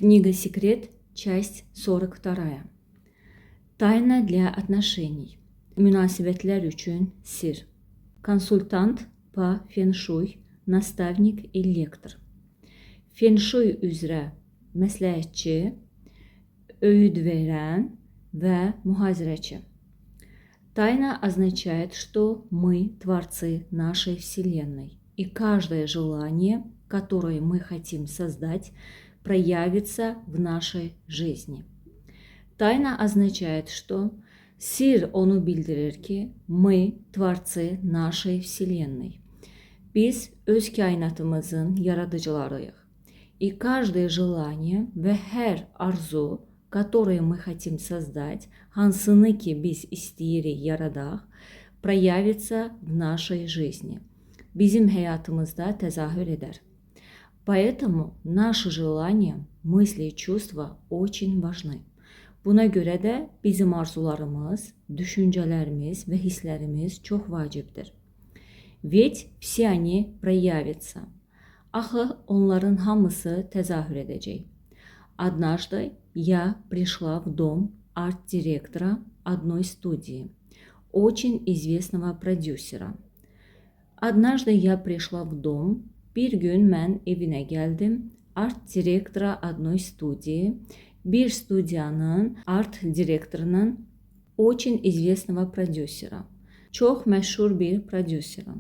Книга «Секрет», часть 42. Tayna для отношений. Münasibətlər üçün sir. Konsultant по фэншуй, nastavnik и lektor. Fэнşuy üzrə məsləhətçi, öğüt verən və mühazirəçi. Тайна означает, что мы творцы нашей Вселенной, и каждое желание, которое мы хотим создать, проявится в нашей жизни. Тайна означает, что sir onu bildirir ki, мы tvarцы нашей Вселенной. Biz öz kainatımızın yaradıcılarıyıq. И каждое желание və hər arzu, которое мы хотим создать, hansını ki biz istəyirik yaradaq, проявится в нашей жизни. Bizim həyatımızda təzahür edər. Поэтому наши желания, мысли и чувства очень важны. Buna görə də bizim arzularımız, düşüncələrimiz və hisslərimiz çox vacibdir. Ведь все они проявятся. Axı onların hamısı təzahür edəcək. Однажды я пришла в дом арт-директора одной студии, очень известного продюсера. Однажды я пришла в дом. Bir gün mən evinə gəldim, art direktora одной студии, bir studiyanın art direktorunun очень известного продюсера, çox məşhur bir продюсера.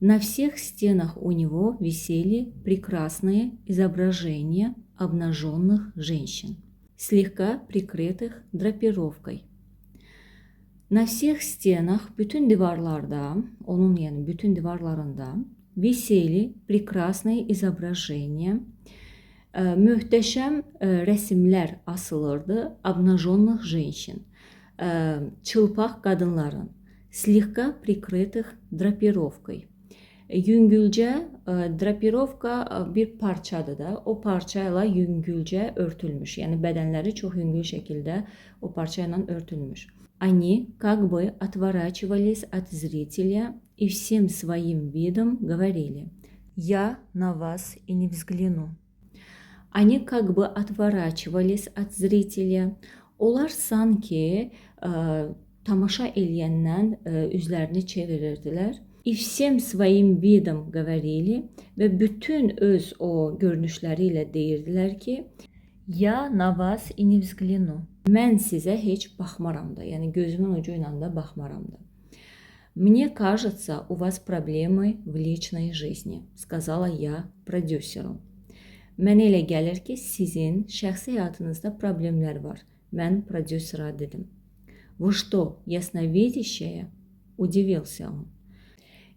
На всех стенах у него висели прекрасные изображения обнаженных женщин, слегка прикрытых драпировкой. На всех стенах, bütün divarlarda, onun yəni bütün divarlarında висели прекрасные изображения, möhtəşəm rəsmlər asılırdı обнаженных женщин, çılpaq qadınların, слегка прикрытых драпировкой. Yüngülcə, drapirovka bir parçadır da, o parça ilə yüngülcə örtülmüş, yəni bədənləri çox yüngül şəkildə o parça ilə örtülmüş. Они как бы отворачивались от зрителя и всем своим видом говорили: «Я на вас и не взгляну». Они как бы отворачивались от зрителя. Onlar sanki tamaşa eləyəndən üzlərini çevirirdilər. И всем своим видом говорили və bütün öz o görünüşləri ilə deyirdilər ki: «Я на вас и не взгляну». Mən sizə heç baxmaram da, yəni gözümün ucu ilə də baxmaram da. «Мне кажется, у вас проблемы в личной жизни», сказала я продюсеру. Mənə elə gəlir ki, sizin şəxsi həyatınızda problemlər var. Mən prodüsera dedim. «Вы что, ясновидящая?» Удивился он.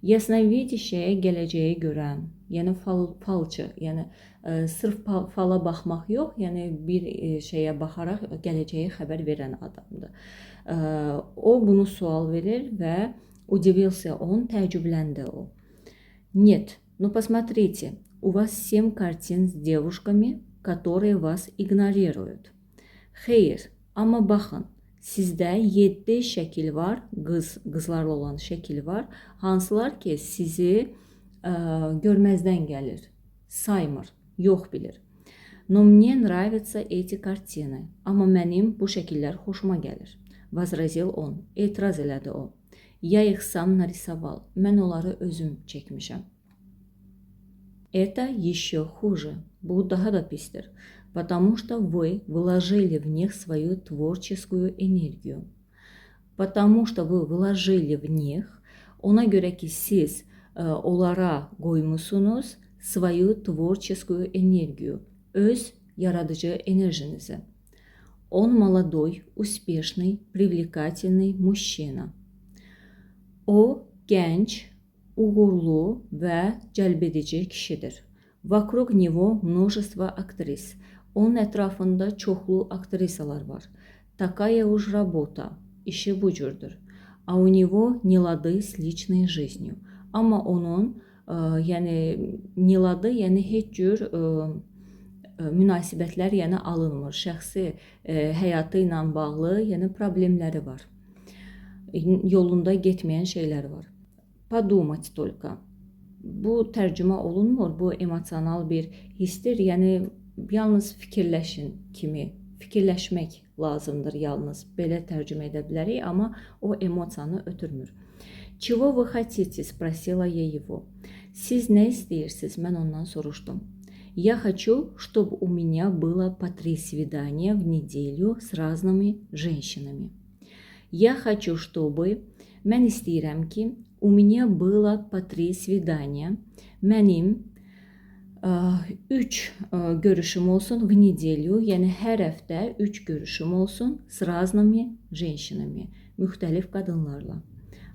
Ясновидящая gələcəyi görən, yəni falçı, yəni sırf fala baxmaq yox, yəni bir şeyə baxaraq gələcəyi xəbər verən adamdır. O bunu sual verir və удивился он, təəccübləndi o. «Нет, ну посмотрите, у вас 7 картин с девушками, которые вас игнорируют». Xeyr, amma baxın, sizdə 7 şəkil var, qızlarla olan şəkil var, hansılar ki sizi görməzdən gəlir, saymır, yox bilir. «Но мне нравятся эти картины», amma mənim bu şəkillər xoşuma gəlir, возразил он, etiraz elədi o. «Я их сам нарисовал», mən onları özüm çəkmişəm. Это еще хуже, bu daha da pisdir. Потому что вы вложили в них свою творческую энергию. Потому что вы вложили в них, ona görə ki siz onlara qoymusunuz свою творческую энергию, öz yaradıcı enerjinizi. Он молодой, успешный, привлекательный мужчина. O gənc, uğurlu və cəlbedici kişidir. Вокруг него множество актрис. Onun ətrafında çoxlu aktrisalar var. Такая уж работа. İşi bu cürdür. А у него не лады с личной жизнью. Amma onun yəni не lады, yəni heç cür münasibətlər yəni alınmır. Şəxsi həyatı ilə bağlı yəni problemləri var. Yolunda getməyən şeylər var. Подумать только. Bu tərcümə olunmur, bu emosional bir hissdir. Yəni yalnız fikirləşin kimi, fikirləşmək lazımdır yalnız. Belə tərcümə edə bilərik, amma o emosiyanı ötürmür. Чего вы хотите? Спросила я его. Siz nə istəyirsiniz? Mən ondan soruşdum. Я хочу, чтобы у меня было по 3 свидания в неделю с разными женщинами. Я хочу, чтобы... Mən istəyirəm ki, у меня было по 3 свидания. Mənim 3 görüşüm olsun в неделю, yəni hər həftə 3 görüşüm olsun с разными женщинами, müxtəlif qadınlarla.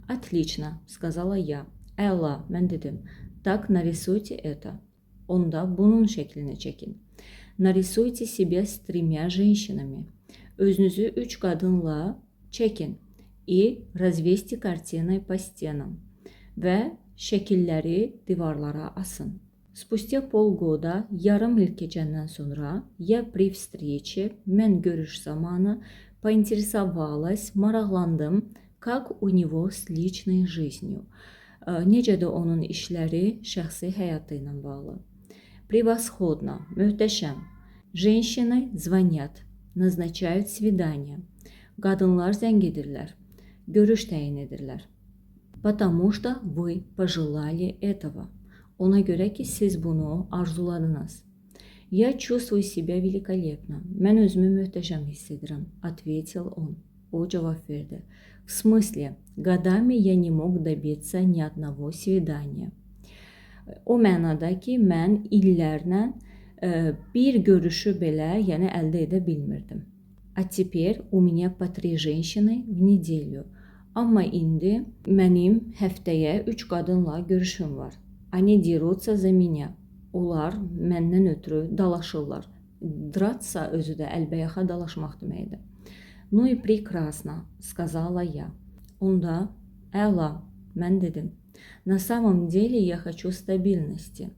Отлично, сказала я. Əla, mən dedim. Так, нарисуйте это. Onda bunun şəklini çəkin. Нарисуйте себя с 3 женщинами. Özünüzü 3 qadınla çəkin. И развесьте картиной по стенам. Və şəkilləri divarlara asın. Spustya polgoda, yarım il keçəndən sonra, я при встрече, mən görüş zamanı, поинтересовалась, maraqlandım, как у него с личной жизнью. Necə də onun işləri şəxsi həyatı ilə bağlı. Превосходно, möhtəşəm. Женщины звонят, назначают свидание. Qadınlar zəng edirlər, görüş təyin edirlər. Потому что вы пожелали этого. Ona görə ki, siz bunu arzuladınız. Я чувствую себя великолепно. Mən özümü möhtəşəm hiss edirəm, ответил он. O cavab verdi. В смысле, годами я не мог добиться ни одного свидания. O mənada ki, mən illərlə bir görüşü belə, yəni əldə edə bilmirdim. А теперь у меня по 3 женщины в неделю. Amma indi mənim həftəyə 3 qadınla görüşüm var. Они дерутся за меня. Onlar məndən ötürü dalaşırlar. Драться özü də əlbəyaxa dalaşmaq deməkdir. Ну и прекрасно, сказала я. Onda, əla, mən dedim. На самом деле я хочу стабильности.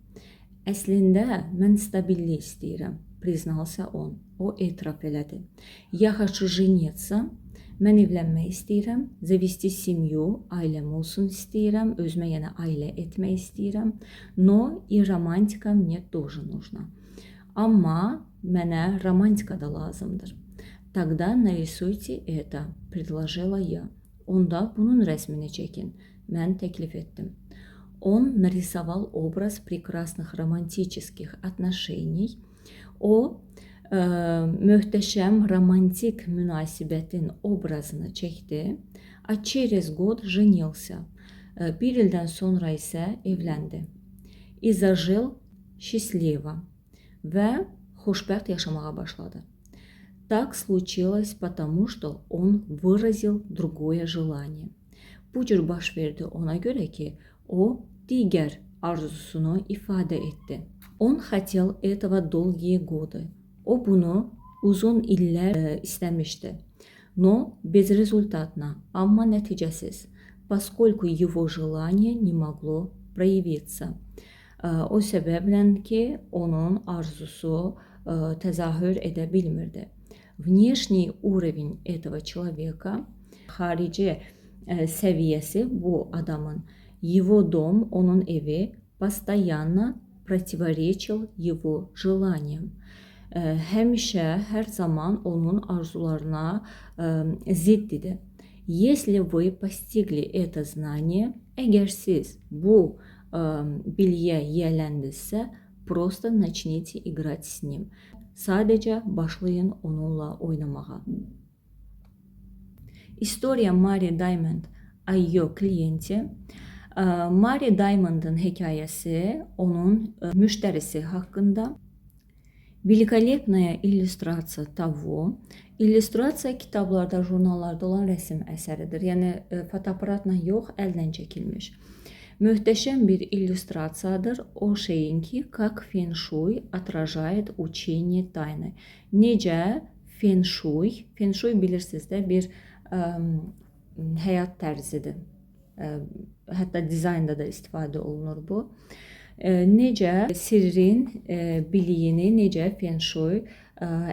Əslində mən stabillik istəyirəm, признался он. O etiraf elədi. Я хочу жениться. Mən evlənmək istəyirəm, завести семью, ailəm olsun istəyirəm, özümə yəni ailə etmək istəyirəm. Но и романтика мне тоже нужна. Amma mənə romantika da lazımdır. Тогда нарисуйте это, предложила я. Onda bunun rəsmini çəkin. Mən təklif etdim. Он нарисовал образ прекрасных романтических отношений. O möhtəşəm romantik münasibətin obrazını çəkdi. А через год женился. Bir ildən sonra isə evləndi. И зажил счастливо. Və xoşbəxt yaşamağa başladı. Так случилось, потому что он выразил другое желание. Bu cür baş verdi ona görə ki, o digər arzusunu ifadə etdi. Он хотел этого долгие годы. O bunu uzun illər istəmişdi. Но безрезультатно, amma nəticəsiz. Поскольку его желание не могло проявиться. O səbəblə ki, onun arzusu təzahür edə bilmirdi. Внешний уровень этого человека, xarici səviyyəsi bu adamın, его dom, onun evi, постоянно противоречил его желаниям. Həmişə, hər zaman onun arzularına zidd idi. Если вы постигли это знание, əgər siz bu bilgiyə yiyələndinizsə, просто начните играть с ним. Sadəcə başlayın onunla oynamağa. История Мари Даймонд о ее клиенте. Mari Diamond'ın hekayəsi onun müştərisi haqqında. Великолепная иллюстрация того. İllüstrasiya kitablarda, jurnallarda olan rəsm əsəridir. Yəni fotoaparatla yox, əllə çəkilmiş. Möhtəşəm bir illüstrasiyadır o şeyin ki, как фэн-шуй отражает учение тайны. Necə fэн-şuy, fэн-şuy bilirsiniz də bir həyat tərzidir. Hətta dizaynda da istifadə olunur bu. Necə sirrin biliyini, necə fэн-шуй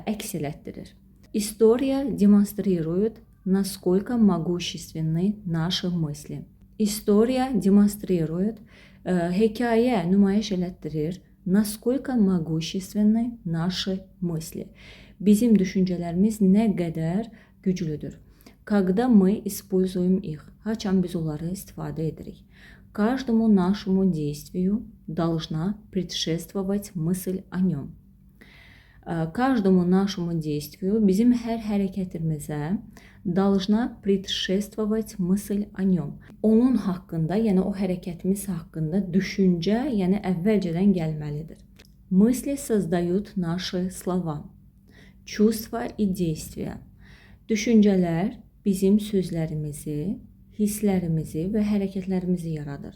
əks elətdirir. История демонстрирует, насколько могущественны наши мысли. İstoriya demonstрирует, hekayə nümayiş elətdirir, Naskолько могущественны наши мысли. Bizim düşüncələrimiz nə qədər güclüdür. Когда мы используем их. Haçan biz onları istifadə edirik. Каждому нашему действию должна предшествовать мысль о нем. Каждому нашему действию, bizim hər hərəkətimizə должна предшествовать мысль о нем. Onun haqqında, yəni o hərəkətimiz haqqında düşüncə, yəni əvvəlcədən gəlməlidir. Мысли создают наши слова, чувства и действия. Düşüncələr bizim sözlərimizi, hisslərimizi və hərəkətlərimizi yaradır.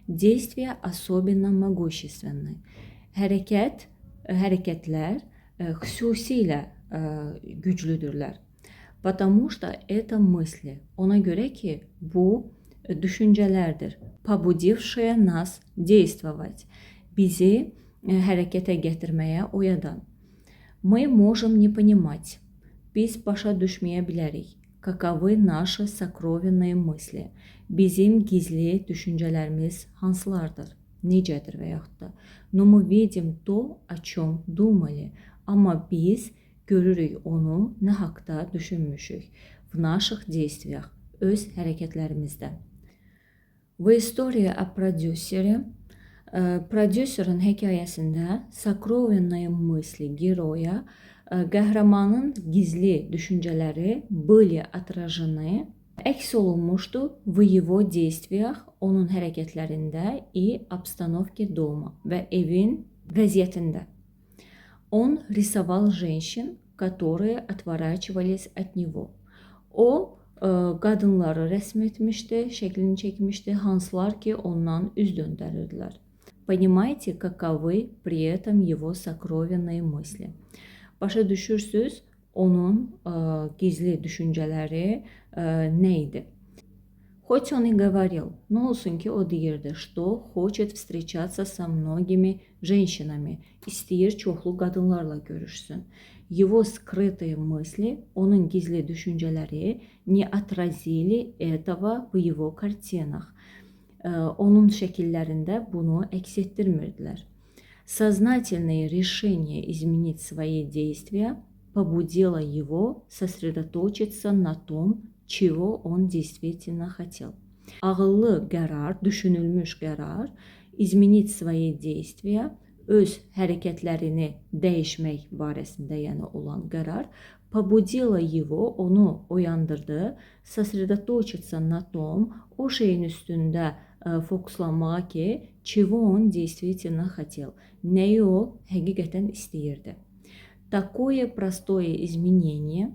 Действия особенно могущественны. Hərəkətlər xüsusilə güclüdürlər. Потому что это мысли. Ona görə ki, bu düşüncələrdir. Побудившие нас действовать. Bizi hərəkətə gətirməyə oyadan. Мы можем не понимать. Biz başa düşməyə bilərik. Каковы наши сокровенные мысли. Bizim gizli düşüncələrimiz hansılardır? Necədir və yaxud da. Но мы видим то, о чем думали. Amma biz görürük onu nə haqda düşünmüşük. В наших действиях, öz hərəkətlərimizdə. В истории о продюсере, prodüserin hekayəsində сокровенные мысли героя, qəhrəmanın gizli düşüncələri были отражены, əks olunmuşdu в его действиях, onun hərəkətlərində и обстановке дома və evin vəziyyətində. Он рисовал женщин, которые отворачивались от него. O qadınları rəsm etmişdi, şəklini çəkmişdi, hansılar ki ondan üz döndərirdilər. Понимаете, каковы при этом его сокровенные мысли. Başa düşürsüz, onun gizli düşüncələri nə idi? Хоть он и говорил, но olsun ki o deyirdi, что хочет встречаться со многими женщинами, istəyir çoxlu qadınlarla görüşsün. Его скрытые мысли, onun gizli düşüncələri не отразили этого в его картинах. Onun şəkillərində bunu əks etdirmirdilər. Сознательное решение изменить свои действия побудило его сосредоточиться на том, чего он действительно хотел. Ağıllı qərar, düşünülmüş qərar, изменить свои действия, öz hərəkətlərini dəyişmək barəsində, yəni olan qərar, побудило его, onu oyandırdı, сосредоточиться на том, o şeyin üstündə fokuslanmağa ki, чего он действительно хотел, nəyi o həqiqətən istəyirdi. Такое простое изменение,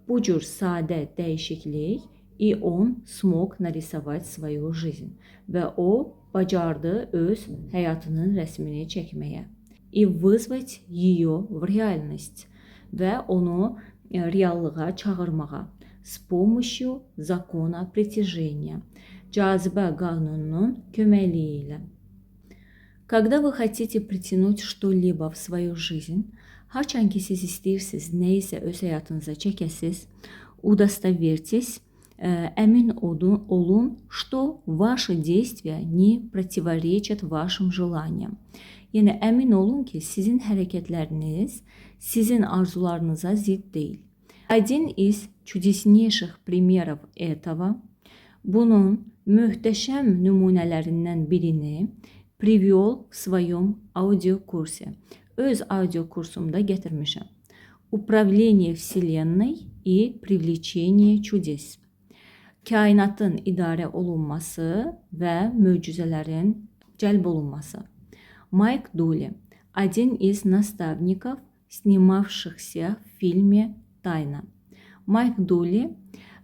bu cür sadə dəyişiklik, и он смог нарисовать свою жизнь. Və o bacardı öz həyatının rəsmini çəkməyə. И вызвать ее в реальность. Və onu reallığa çağırmağa. С помощью закона притяжения. Cazibə qanununun köməkliyi ilə. Когда вы хотите притянуть что-либо в свою жизнь, haçan ki siz istəyirsiniz nəyisə öz həyatınıza çəkəsiz, удостоверьтесь, əmin olun, что ваши действия не противоречат вашим желаниям. Yəni əmin olun ki, sizin hərəkətləriniz sizin arzularınıza zidd deyil. Один из чудеснейших примеров этого, bunun möhtəşəm nümunələrindən birini привел в своем аудиокурсе. Öz audio kursumda gətirmişəm. Управление Вселенной и привлечение чудес. Kainatın idarə olunması və möcüzələrin cəlb olunması. Майк Дули, один из наставников, снимавшихся в фильме «Тайна». Майк Дули,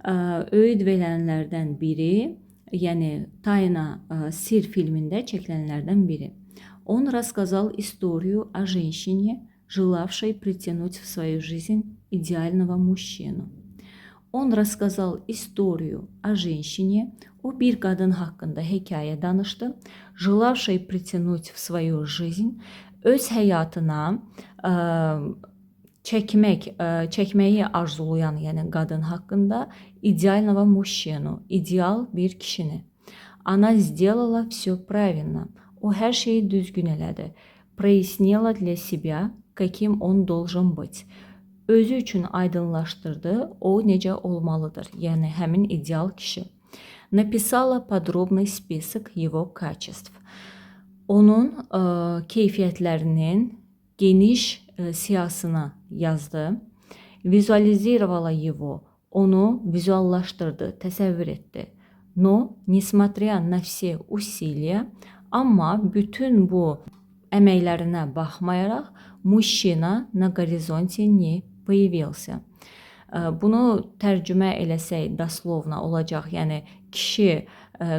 öğüd verənlərdən biri, yəni «Тайна» Sir filmində çəkilənlərdən biri. Он рассказал историю о женщине, желавшей притянуть в свою жизнь идеального мужчину. Он рассказал историю о женщине, o bir qadın haqqında hekayə danışdı, желавшей притянуть в свою жизнь, öz həyatına çəkməyi arzulayan, yəni qadın haqqında идеального мужчину, ideal bir kişini. Она сделала все правильно. O hər şeyi düzgün elədi. прояснила для себя, каким он должен быть. Özü üçün aydınlaşdırdı, o necə olmalıdır, yəni həmin ideal kişi. Написала подробный список его качеств. Onun keyfiyyətlərinin geniş siyahısını yazdı. Vizualizировала его, onu vizuallaşdırdı, təsəvvür etdi. Но, несмотря на все усилия, amma bütün bu əməklərinə baxmayaraq, мужчина на горизонте не появился. Bunu tərcümə eləsək daslovna olacaq. Yəni kişi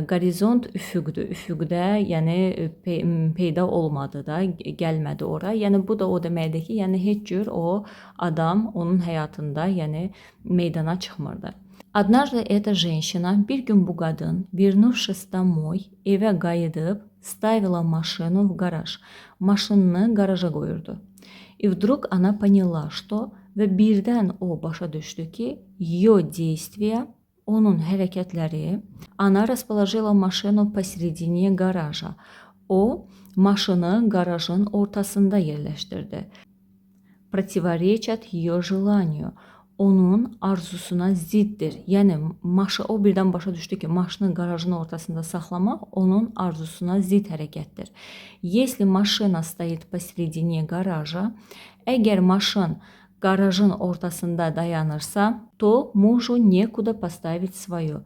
qorizont üfüqdür. Üfüqdə, yəni peyda olmadı da, gəlmədi ora. Yəni bu da o deməkdir ki, yəni heç cür o adam onun həyatında, yəni meydana çıxmırdı. Однажды эта женщина, bir gün bu qadın, вернувшись домой, evə qayıdıb, ставила машину в гараж. Maşınını qaraja qoyurdu. И вдруг она поняла, что və birdən o başa düşdü ki, ее действия, onun hərəkətləri, она расположила машину посередине гаража. O, maşını qarajın ortasında yerləşdirdi. Противоречат ее желанию. Onun arzusuna ziddir. Yəni o birdən başa düşdü ki, maşını qarajın ortasında saxlamaq onun arzusuna zid hərəkətdir. Если машина стоит посередине гаража, əgər maşın qarajın ortasında dayanırsa, то мужу некуда поставить свое.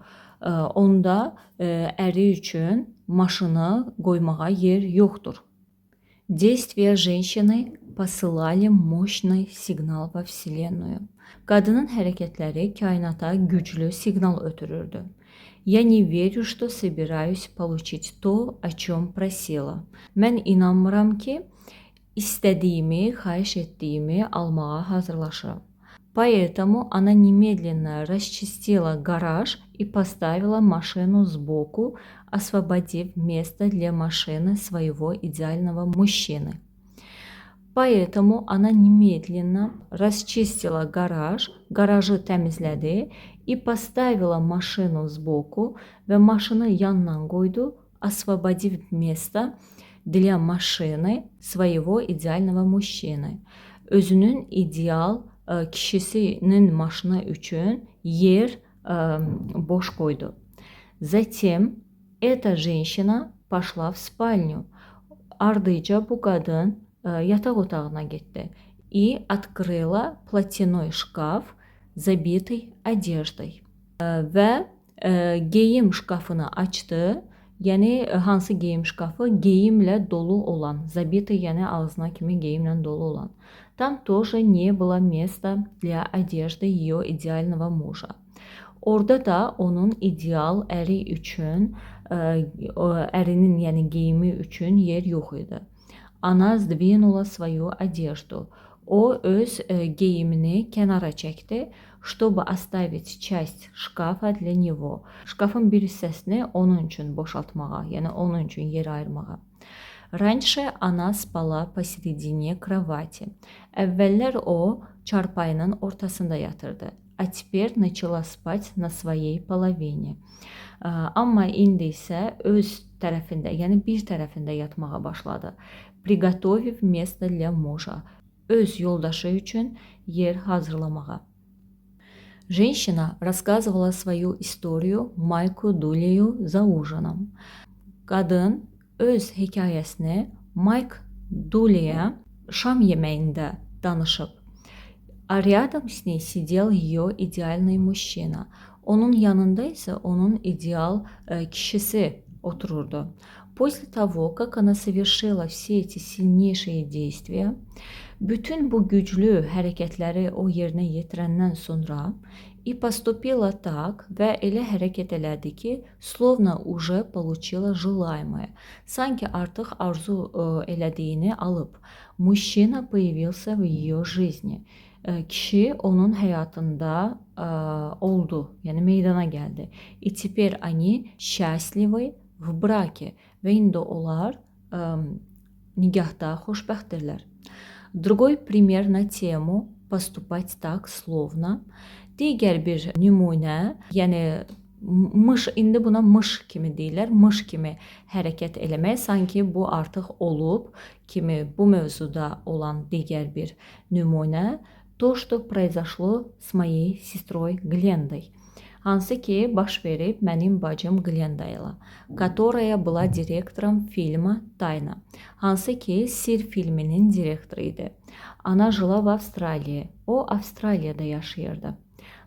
Onda əri üçün maşını qoymağa yer yoxdur. Действия женщины посылали мощный сигнал во Вселенную. Qadının hərəkətləri kainata güclü siqnal ötürürdü. Я не верю, что собираюсь получить то, о чем просила. Mən inanmıram ki, istədiyimi, xahiş etdiyimi almağa hazırlaşıram. Поэтому она немедленно расчистила гараж и поставила машину сбоку, освободив место для машины своего идеального мужчины. Поэтому она немедленно расчистила гараж, гаражı təmizlədi и поставила машину сбоку və maşını yandan qoydu, освободив место для машины своего идеального мужчины. Özünün ideal kişisinin maşını üçün yer boş qoydu. Затем эта женщина пошла в спальню. Ardıyca bu qadın yataq otağına getdi. И открыла платяной шкаф, забитый одеждой. Və geyim şkafını açdı. Yəni hansı geyim şkafı? Geyimlə dolu olan. Забитый, yəni ağzına kimi geyimlə dolu olan. Там тоже не было места для одежды ее идеального мужа. Orada da onun ideal əri üçün, ərinin yəni geyimi üçün yer yox idi. Она сдвинула свою одежду. O öz geyimini kənara çəkdi, чтобы оставить часть шкафа для него. Şkafın bir hissəsini onun üçün boşaltmağa, yəni onun üçün yer ayırmağa. Раньше она спала посередине кровати. Əvvəllər o çarpayının ortasında yatırdı. А теперь начала спать на своей половине. Amma indi isə öz tərəfində, yəni bir tərəfində yatmağa başladı. Приготовив место для мужа. Öz yoldaşı üçün yer hazırlamağa. Женщина рассказывала свою историю Майку Дулею за ужином. Qadın öz hekayəsini Майк Дулея şam yeməyində danışıb. А рядом с ней сидел ее идеальный мужчина. Onun yanında isə onun ideal kişisi otururdu. После того, как она совершила все эти сильнейшие действия, bütün bu güclü hərəkətləri o yerinə yetirəndən sonra и поступила так və elə hərəkət elədi ki, словно уже получила желаемое. Sanki artıq arzu elədiyini alıb. Мужчина появился в ее жизни. Kişi onun həyatında oldu, yəni meydana gəldi. И теперь они счастливы в браке. Və indi onlar nigahda xoşbəxtdirlər. Другой пример на temu поступать так словно. Digər bir nümunə, yəni mış, indi buna mış kimi deyirlər. Mış kimi hərəkət eləmək, sanki bu artıq olub kimi bu mövzuda olan digər bir nümunə. То, что произошло с моей сестрой Глендой. Hansı ki baş verib mənim bacım Glenda ilə, которая была директором фильма «Тайна», hansı ki Sir filminin direktoru idi. Она жила в Австралии. O Avstraliyada yaşayırdı.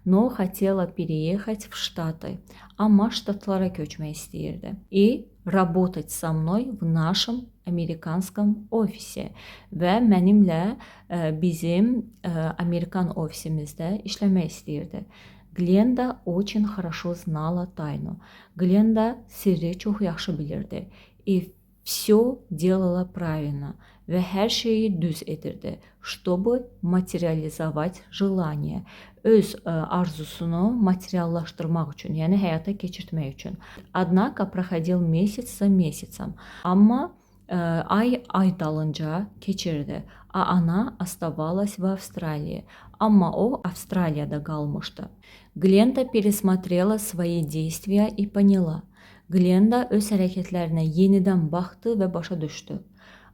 Но хотела переехать в Штаты. Amma ştatlara köçmək istəyirdi. И работать со мной в нашем amerikanskом ofiсе. Və mənimlə bizim Amerikan ofisimizdə işləmək istəyirdi. Glenda очень хорошо знала тайну. Glenda sirri çox yaxşı bilirdi. И все делала правильно. Və hər şeyi düz edirdi. Чтобы материализовать желание. Öz arzusunu materiallaşdırmaq üçün, yəni həyata keçirtmək üçün. Однако проходил месяц за месяцем. Amma ay dalınca keçirdi. А она оставалась в Австралии. Amma o Avstraliyada qalmışdı. Glenda пересмотрела свои действия и поняла. Glenda öz hərəkətlərinə yenidən baxdı və başa düşdü.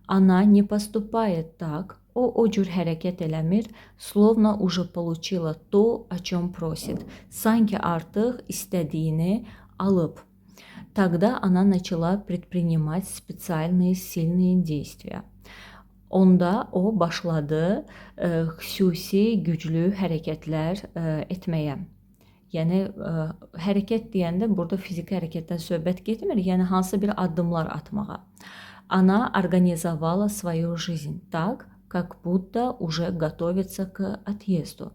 Она не поступает так. O cür hərəkət eləmir, словно уже получила то, о чем просит. Sanki artıq istədiyini alıb. Тогда она начала предпринимать специальные сильные действия. Onda o başladı xüsusi güclü hərəkətlər etməyə. Yəni hərəkət deyəndə burada fiziki hərəkətdən söhbət getmir, yəni hansı bir addımlar atmağa. Она организовала свою жизнь так, как будто уже готовится к отъезду.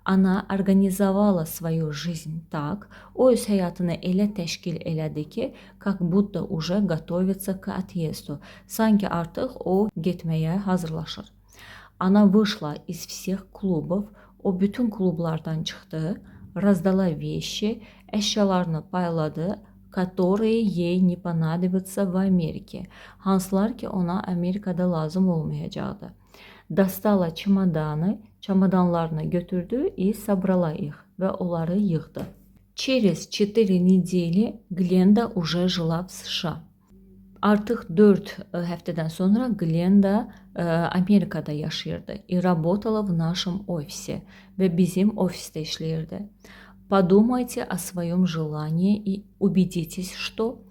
Она организовала свою жизнь так, o öz həyatını elə təşkil elədi ki, как будто уже готовится к отъезду. Sanki artıq o getməyə hazırlaşır. Она вышла из всех клубов, o bütün klublardan çıxdı, раздала вещи, əşyalarını payladı, которые ей не понадобятся в Америке. Hansılar ki ona Amerikada lazım olmayacaqdı. Достала чемоданы, çamadanlarını götürdü и собрала их və onları yığdı. Через 4 недели Glenda уже жила в США. Artıq 4 həftədən sonra Glenda Amerikada yaşayırdı. И работала в нашем офисе və bizim ofisdə işləyirdi. Подумайте о своем желании и убедитесь, что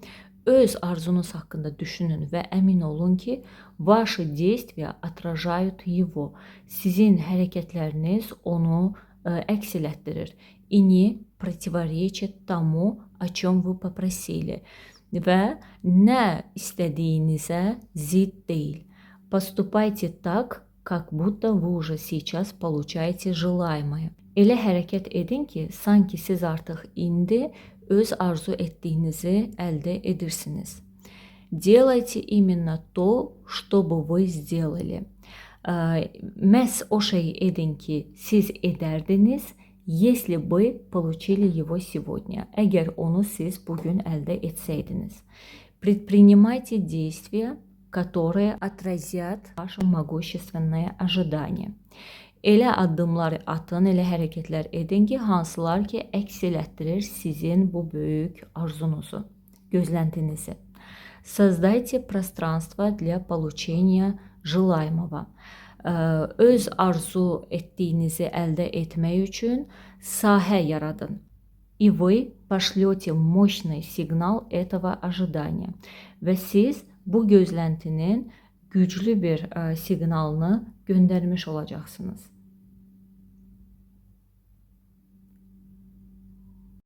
öz arzunuz haqqında düşünün və əmin olun ki, ваши действия отражают его. Sizin hərəkətləriniz onu əks elətdirir. И не противоречит тому, о чем вы попросили. Və nə istədiyinizə zidd deyil. Поступайте так, как будто вы уже сейчас получаете желаемое. Elə hərəkət edin ki, sanki siz artıq indi öz arzu etdiyinizi əldə edirsiniz. Делайте именно то, что бы вы сделали. Məhz o şeyi edin ki, siz edərdiniz, если бы получили его сегодня. Əgər onu siz bugün əldə etsəydiniz. Предпринимайте действия, которые отразят ваше могущественное ожидание. Elə addımlar atın, elə hərəkətlər edin ki, hansılar ki, əks elətdirir sizin bu böyük arzunuzu, gözləntinizi. Создайте пространство для получения желаемого. Öz arzu etdiyinizi əldə etmək üçün sahə yaradın. И вы пошлете мощный сигнал этого ожидания. Və siz bu gözləntinin güclü bir siqnalını göndərmiş olacaqsınız.